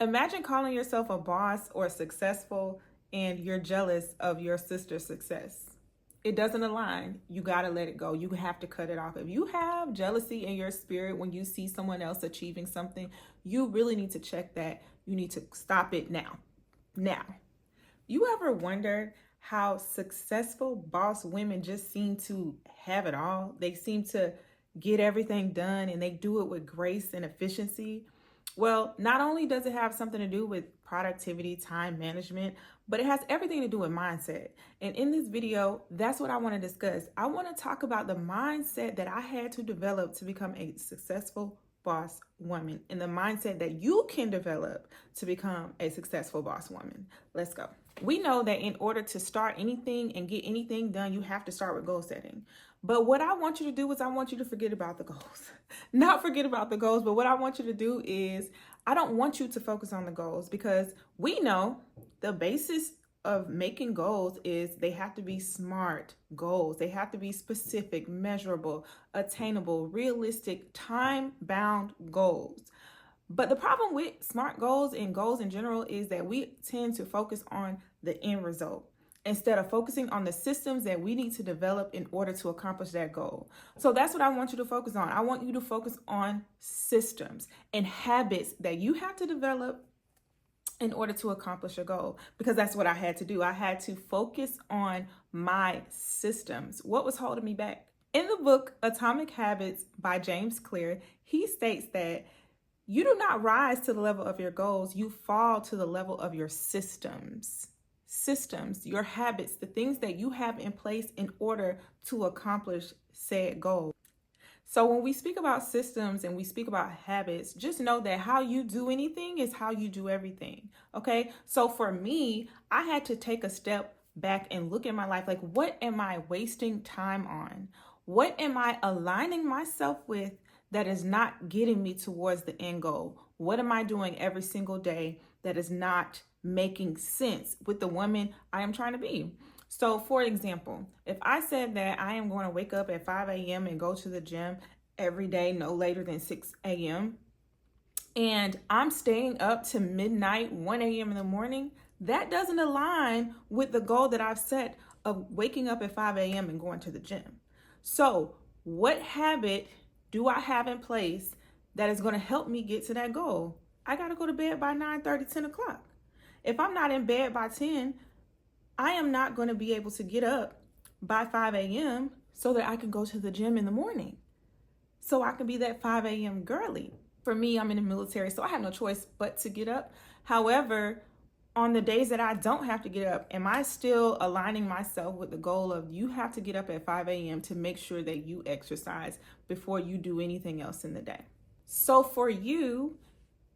Imagine calling yourself a boss or successful and you're jealous of your sister's success. It doesn't align. You got to let it go. You have to cut it off. If you have jealousy in your spirit when you see someone else achieving something, you really need to check that. You need to stop it now. Now, you ever wondered how successful boss women just seem to have it all? They seem to get everything done and they do it with grace and efficiency. Well, not only does it have something to do with productivity, time management, but it has everything to do with mindset. And in this video, that's what I want to discuss. I want to talk about the mindset that I had to develop to become a successful boss woman and the mindset that you can develop to become a successful boss woman. Let's go. We know that in order to start anything and get anything done, you have to start with goal setting. But what I want you to do is I want you to forget about the goals. Not forget about the goals, but what I want you to do is I don't want you to focus on the goals because we know the basis of making goals is they have to be smart goals. They have to be specific, measurable, attainable, realistic, time-bound goals. But the problem with smart goals and goals in general is that we tend to focus on the end result instead of focusing on the systems that we need to develop in order to accomplish that goal. So that's what I want you to focus on. I want you to focus on systems and habits that you have to develop in order to accomplish a goal, because that's what I had to do. I had to focus on my systems. What was holding me back? In the book Atomic Habits by James Clear, he states that you do not rise to the level of your goals, you fall to the level of your systems. Systems, your habits, the things that you have in place in order to accomplish said goal. So when we speak about systems and we speak about habits, just know that how you do anything is how you do everything. Okay. So for me, I had to take a step back and look at my life. Like, what am I wasting time on? What am I aligning myself with that is not getting me towards the end goal? What am I doing every single day that is not making sense with the woman I am trying to be? So for example, if I said that I am going to wake up at 5 a.m. and go to the gym every day, no later than 6 a.m., and I'm staying up to midnight, 1 a.m. in the morning, that doesn't align with the goal that I've set of waking up at 5 a.m. and going to the gym. So what habit do I have in place that is going to help me get to that goal? I got to go to bed by 9:30, 10 o'clock. If I'm not in bed by 10, I am not going to be able to get up by 5 a.m. so that I can go to the gym in the morning. So I can be that 5 a.m. girly. For me, I'm in the military, so I have no choice but to get up. However, on the days that I don't have to get up, am I still aligning myself with the goal of you have to get up at 5 a.m. to make sure that you exercise before you do anything else in the day? So for you,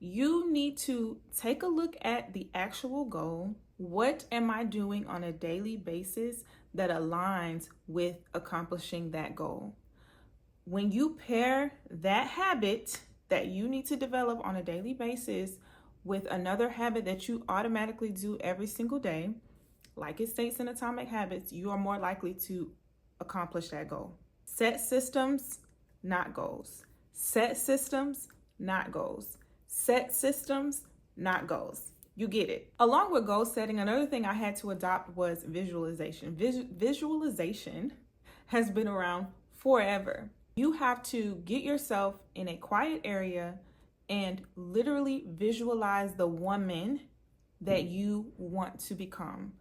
you need to take a look at the actual goal. What am I doing on a daily basis that aligns with accomplishing that goal? When you pair that habit that you need to develop on a daily basis with another habit that you automatically do every single day, like it states in Atomic Habits, you are more likely to accomplish that goal. Set systems, not goals. Set systems, not goals. Set systems, not goals. You get it. Along with goal setting, another thing I had to adopt was visualization. Visualization has been around forever. You have to get yourself in a quiet area and literally visualize the woman that you want to become.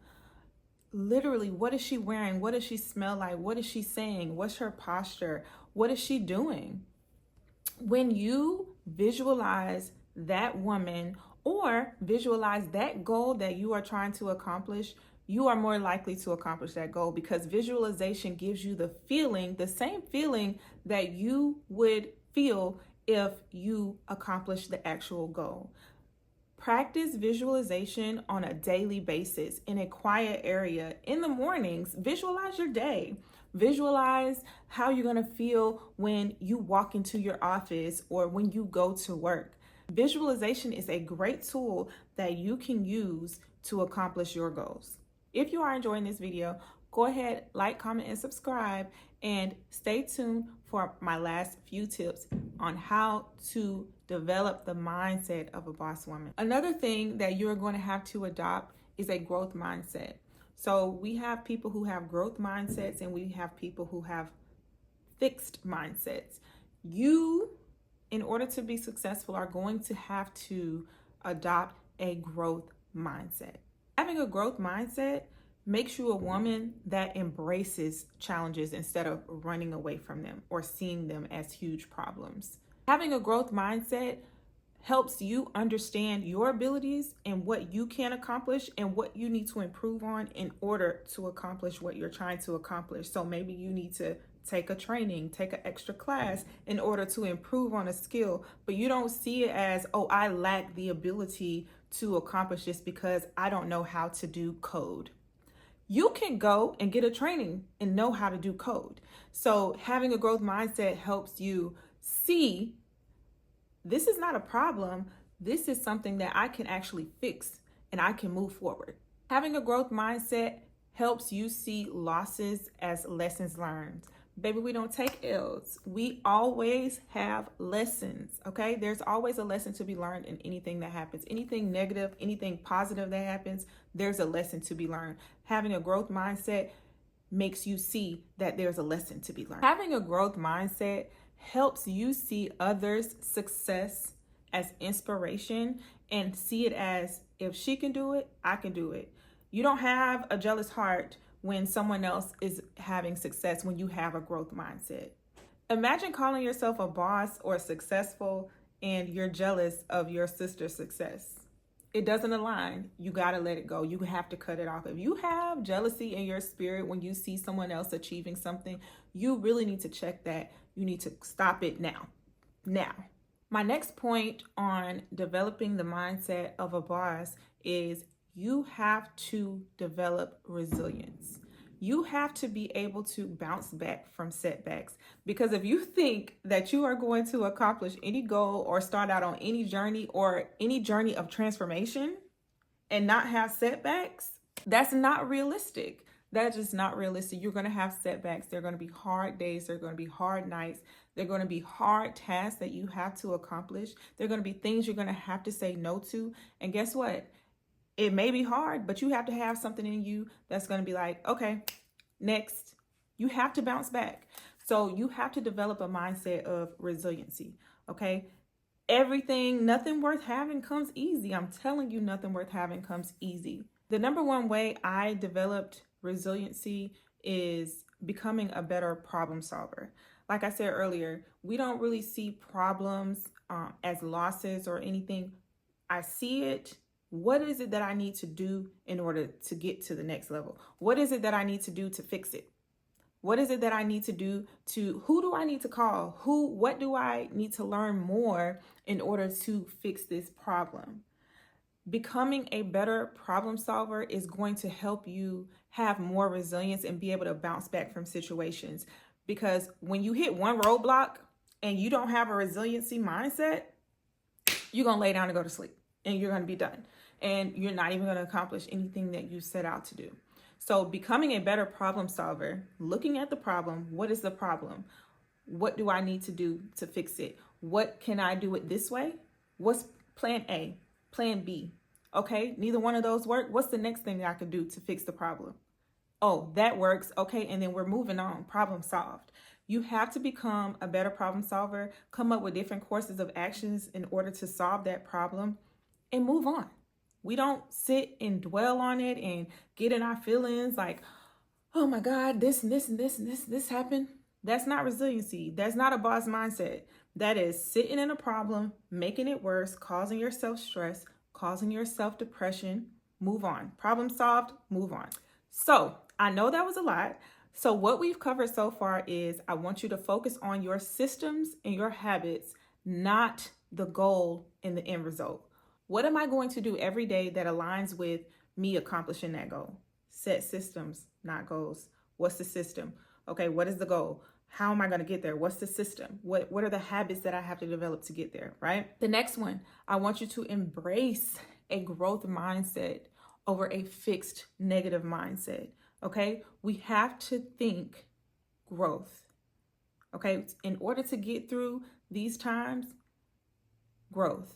Literally, what is she wearing? What does she smell like? What is she saying? What's her posture? What is she doing? When you visualize that woman or visualize that goal that you are trying to accomplish, you are more likely to accomplish that goal because visualization gives you the feeling, the same feeling that you would feel if you accomplish the actual goal. Practice visualization on a daily basis in a quiet area. In the mornings, visualize your day. Visualize how you're going to feel when you walk into your office or when you go to work. Visualization is a great tool that you can use to accomplish your goals. If you are enjoying this video, go ahead, like, comment, and subscribe, and stay tuned for my last few tips on how to develop the mindset of a boss woman. Another thing that you're going to have to adopt is a growth mindset. So we have people who have growth mindsets and we have people who have fixed mindsets. You, in order to be successful, are going to have to adopt a growth mindset. Having a growth mindset makes you a woman that embraces challenges instead of running away from them or seeing them as huge problems. Having a growth mindset helps you understand your abilities and what you can accomplish and what you need to improve on in order to accomplish what you're trying to accomplish. So maybe you need to take a training, take an extra class in order to improve on a skill, but you don't see it as, oh, I lack the ability to accomplish this because I don't know how to do code. You can go and get a training and know how to do code. So having a growth mindset helps you see this is not a problem. This is something that I can actually fix and I can move forward. Having a growth mindset helps you see losses as lessons learned. Baby, we don't take L's. We always have lessons, okay? There's always a lesson to be learned in anything that happens. Anything negative, anything positive that happens, there's a lesson to be learned. Having a growth mindset makes you see that there's a lesson to be learned. Having a growth mindset helps you see others' success as inspiration and see it as, if she can do it, I can do it. You don't have a jealous heart when someone else is having success when you have a growth mindset. Imagine calling yourself a boss or successful and you're jealous of your sister's success. It doesn't align. You got to let it go. You have to cut it off. If you have jealousy in your spirit when you see someone else achieving something, you really need to check that. You need to stop it now. Now. My next point on developing the mindset of a boss is you have to develop resilience. You have to be able to bounce back from setbacks, because if you think that you are going to accomplish any goal or start out on any journey of transformation and not have setbacks, that's not realistic. That's just not realistic. You're going to have setbacks. They're going to be hard days. They're going to be hard nights. They're going to be hard tasks that you have to accomplish. They're going to be things you're going to have to say no to. And guess what? It may be hard, but you have to have something in you that's going to be like, okay, next. You have to bounce back. So you have to develop a mindset of resiliency, okay? Nothing worth having comes easy. I'm telling you, nothing worth having comes easy. The number one way I developed resiliency is becoming a better problem solver. Like I said earlier, we don't really see problems as losses or anything. I see it. What is it that I need to do in order to get to the next level? What is it that I need to do to fix it? What is it that I need to do who do I need to call? What do I need to learn more in order to fix this problem? Becoming a better problem solver is going to help you have more resilience and be able to bounce back from situations. Because when you hit one roadblock and you don't have a resiliency mindset, you're going to lay down and go to sleep and you're going to be done. And you're not even going to accomplish anything that you set out to do. So becoming a better problem solver, looking at the problem, what is the problem? What do I need to do to fix it? What can I do it this way? What's plan A, plan B? Okay, neither one of those work. What's the next thing that I can do to fix the problem? Oh, that works. Okay, and then we're moving on. Problem solved. You have to become a better problem solver, come up with different courses of actions in order to solve that problem and move on. We don't sit and dwell on it and get in our feelings like, oh my God, this and this and this and this happened. That's not resiliency. That's not a boss mindset. That is sitting in a problem, making it worse, causing yourself stress, causing yourself depression. Move on. Problem solved, move on. So I know that was a lot. So what we've covered so far is I want you to focus on your systems and your habits, not the goal and the end result. What am I going to do every day that aligns with me accomplishing that goal? Set systems, not goals. What's the system? Okay, what is the goal? How am I going to get there? What's the system? What are the habits that I have to develop to get there, right? The next one, I want you to embrace a growth mindset over a fixed negative mindset, okay? We have to think growth. Okay, in order to get through these times, growth.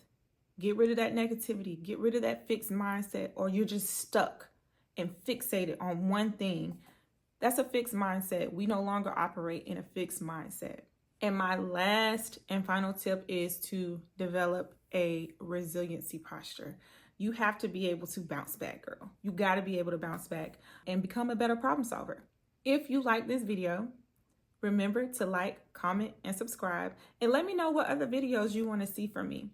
Get rid of that negativity, get rid of that fixed mindset, or you're just stuck and fixated on one thing. That's a fixed mindset. We no longer operate in a fixed mindset. And my last and final tip is to develop a resiliency posture. You have to be able to bounce back, girl. You got to be able to bounce back and become a better problem solver. If you like this video, remember to like, comment, and subscribe. And let me know what other videos you want to see from me.